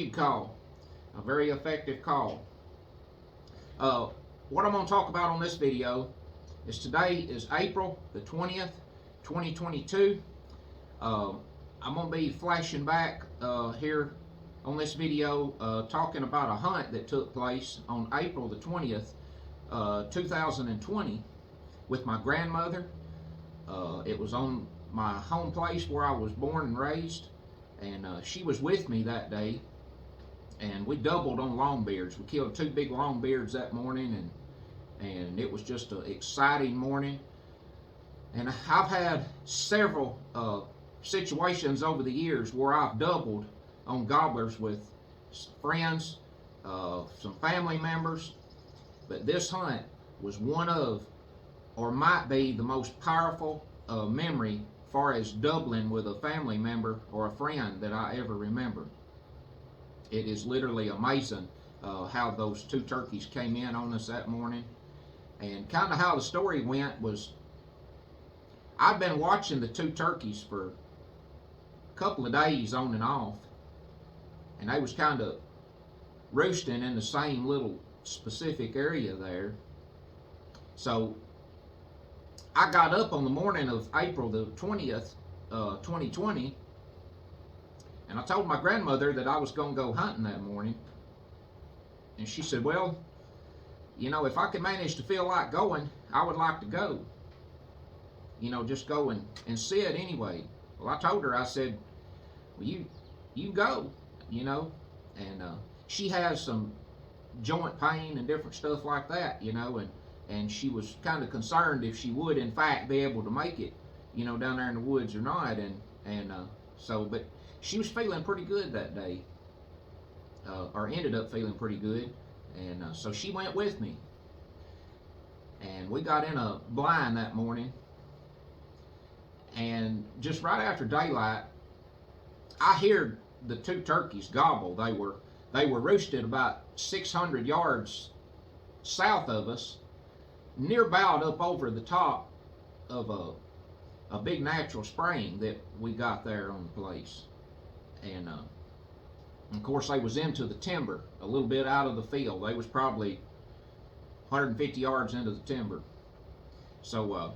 seed call, a very effective call. What I'm going to talk about on this video is today is April the 20th, 2022. I'm going to be flashing back here on this video talking about a hunt that took place on April the 20th, 2020 with my grandmother. It was on my home place where I was born and raised, and she was with me that day, and we doubled on longbeards. We killed 2 big longbeards that morning, and it was just an exciting morning. And I've had several situations over the years where I've doubled on gobblers with friends, some family members, but this hunt was one of, or might be, the most powerful memory as far as doubling with a family member or a friend that I ever remember. It is literally amazing how those 2 turkeys came in on us that morning. And kind of how the story went was, I'd been watching the 2 turkeys for a couple of days on and off, and they was kind of roosting in the same little specific area there. So I got up on the morning of April the 20th, 2020, and I told my grandmother that I was going to go hunting that morning. And she said, well, you know, if I could manage to feel like going, I would like to go. You know, just go and see it anyway. Well, I told her, I said, well, you go, you know. And she has some joint pain and different stuff like that, you know, and she was kind of concerned if she would in fact be able to make it, you know, down there in the woods or not. But she was feeling pretty good that day, or ended up feeling pretty good, and so she went with me, and we got in a blind that morning. And just right after daylight, I heard the 2 turkeys gobble. They were roosted about 600 yards south of us, near about up over the top of a big natural spring that we got there on the place. And of course they was into the timber, a little bit out of the field. They was probably 150 yards into the timber. So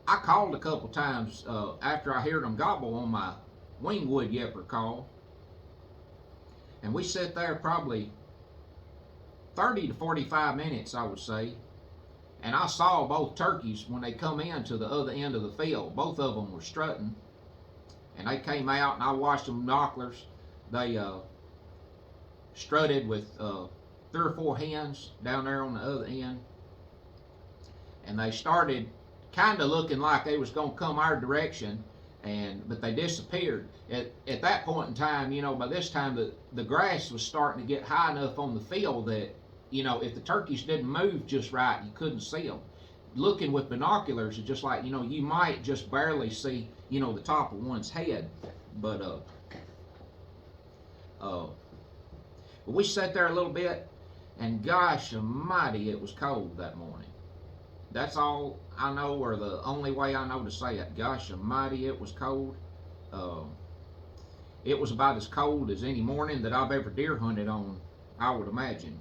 I called a couple times after I heard them gobble on my wingwood yepper call, and we sat there probably 30 to 45 minutes, I would say. And I saw both turkeys when they come in to the other end of the field. Both of them were strutting, and they came out, and I watched them binoculars. They strutted with 3 or 4 hens down there on the other end, and they started kind of looking like they was going to come our direction, but they disappeared. At that point in time, you know, by this time the grass was starting to get high enough on the field that, you know, if the turkeys didn't move just right, you couldn't see them. Looking with binoculars is just like, you know, you might just barely see, you know, the top of one's head. But we sat there a little bit, and gosh almighty, it was cold that morning. That's all I know, or the only way I know to say it. Gosh almighty, it was cold. It was about as cold as any morning that I've ever deer hunted on, I would imagine.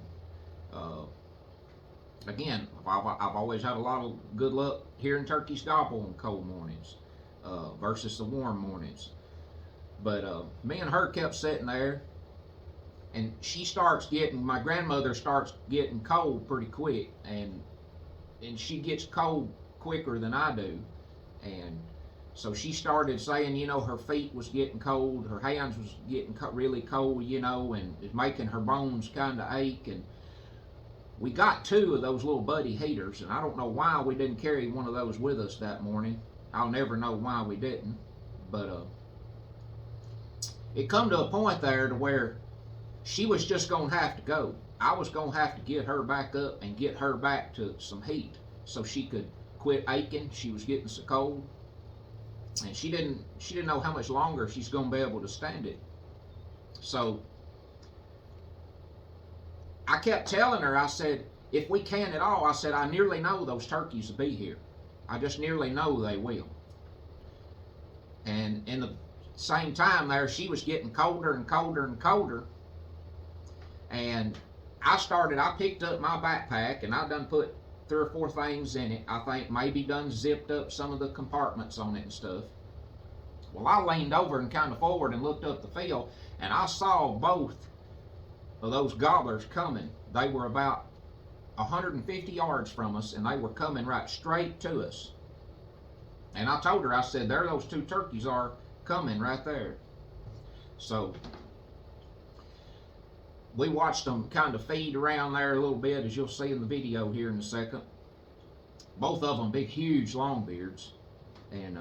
Again, I've always had a lot of good luck hearing turkeys gobble on cold mornings versus the warm mornings. But me and her kept sitting there, and my grandmother starts getting cold pretty quick, and she gets cold quicker than I do. And so she started saying, you know, her feet was getting cold, her hands was getting really cold, you know, and it's making her bones kind of ache. And we got 2 of those little buddy heaters, and I don't know why we didn't carry one of those with us that morning. I'll never know why we didn't. But it come to a point there to where she was just going to have to go. I was going to have to get her back up and get her back to some heat so she could quit aching. She was getting so cold, and she didn't know how much longer she's going to be able to stand it. So I kept telling her, I said, if we can at all, I said, I nearly know those turkeys will be here. I just nearly know they will. And in the same time there, she was getting colder and colder and colder. And I picked up my backpack and I done put 3 or 4 things in it. I think maybe done zipped up some of the compartments on it and stuff. Well, I leaned over and kind of forward and looked up the field, and I saw both of those gobblers coming. They were about 150 yards from us, and they were coming right straight to us. And I told her, I said, there those 2 turkeys are coming right there. So we watched them kind of feed around there a little bit, as you'll see in the video here in a second. Both of them big, huge longbeards. And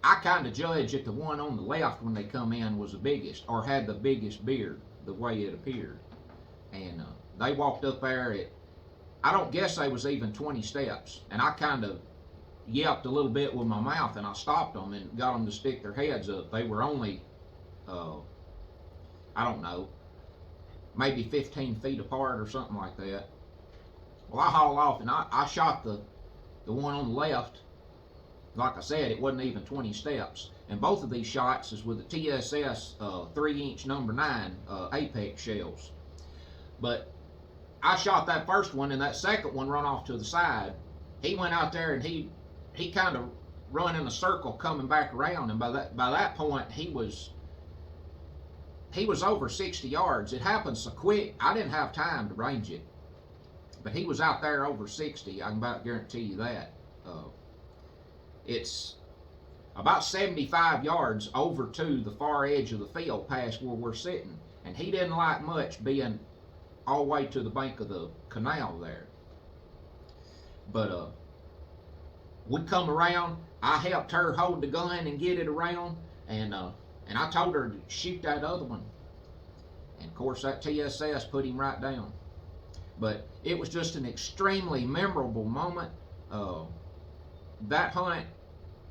I kind of judged that the one on the left when they come in was the biggest, or had the biggest beard, the way it appeared. And they walked up there at, I don't guess they was even 20 steps. And I kind of yelped a little bit with my mouth, and I stopped them and got them to stick their heads up. They were only, I don't know, maybe 15 feet apart or something like that. Well, I hauled off and I shot the one on the left. Like I said, it wasn't even 20 steps. And both of these shots is with the TSS 3-inch number 9 Apex shells. But I shot that first one, and that second one run off to the side. He went out there and he kind of run in a circle coming back around, and by that point he was over 60 yards. It happened so quick, I didn't have time to range it. But he was out there over 60, I can about guarantee you that. It's about 75 yards over to the far edge of the field past where we're sitting. And he didn't like much being all the way to the bank of the canal there. But we come around, I helped her hold the gun and get it around, and I told her to shoot that other one. And of course that TSS put him right down. But it was just an extremely memorable moment. That hunt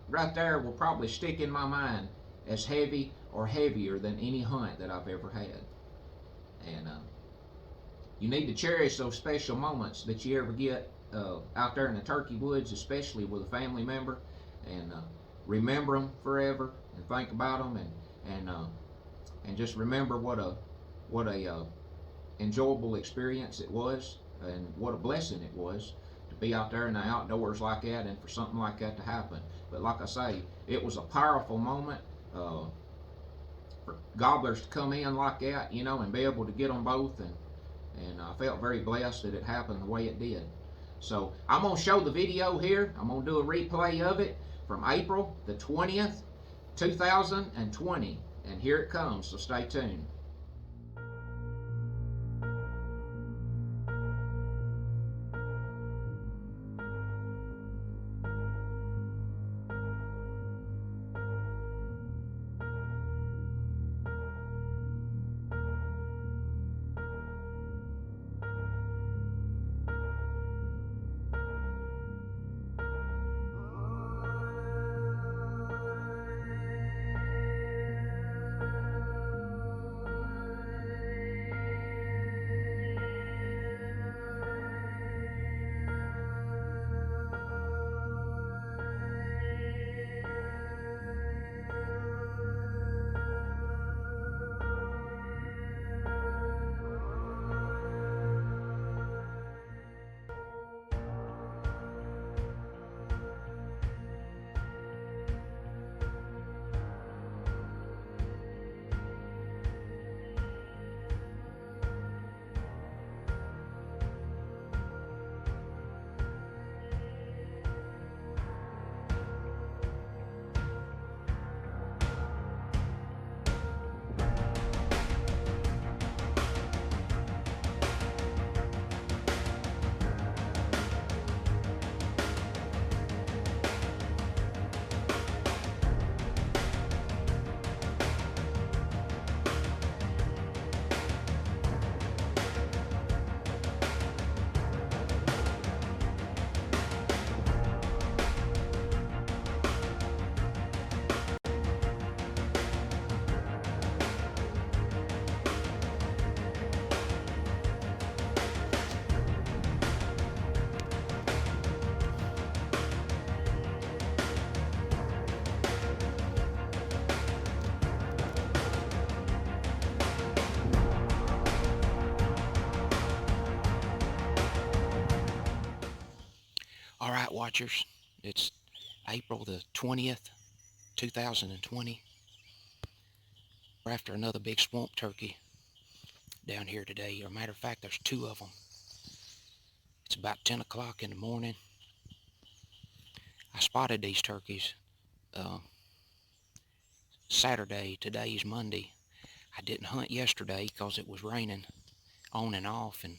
right there will probably stick in my mind as heavy or heavier than any hunt that I've ever had. And you need to cherish those special moments that you ever get out there in the turkey woods, especially with a family member, and remember them forever and think about them, and just remember what a enjoyable experience it was, and what a blessing it was to be out there in the outdoors like that, and for something like that to happen. But like I say, it was a powerful moment for gobblers to come in like that, you know, and be able to get them both, and I felt very blessed that it happened the way it did. So I'm going to show the video here. I'm going to do a replay of it from April the 20th, 2020, and here it comes, so stay tuned. All right, watchers, it's April the 20th, 2020. We're after another big swamp turkey down here today. Or a matter of fact, there's two of them. It's about 10 o'clock in the morning. I spotted these turkeys Saturday. Today is Monday. I didn't hunt yesterday because it was raining on and off, and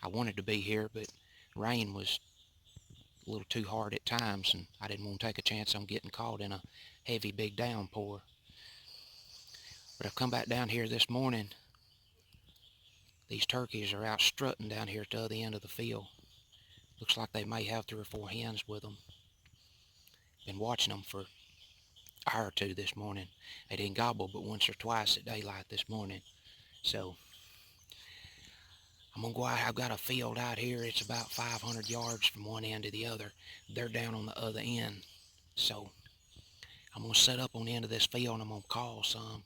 I wanted to be here, but rain was a little too hard at times, and I didn't want to take a chance on getting caught in a heavy big downpour. But I've come back down here this morning. These turkeys are out strutting down here at the other end of the field. Looks like they may have 3 or 4 hens with them. Been watching them for an hour or two this morning. They didn't gobble but once or twice at daylight this morning. So I'm going to go out. I've got a field out here. It's about 500 yards from one end to the other. They're down on the other end. So I'm going to set up on the end of this field and I'm going to call some.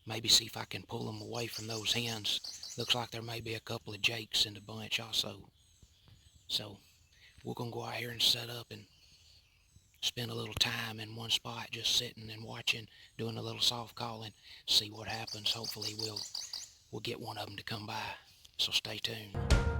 Maybe see if I can pull them away from those hens. Looks like there may be a couple of jakes in the bunch also. So we're going to go out here and set up and spend a little time in one spot just sitting and watching, doing a little soft calling, see what happens. Hopefully we'll get one of them to come by. So stay tuned.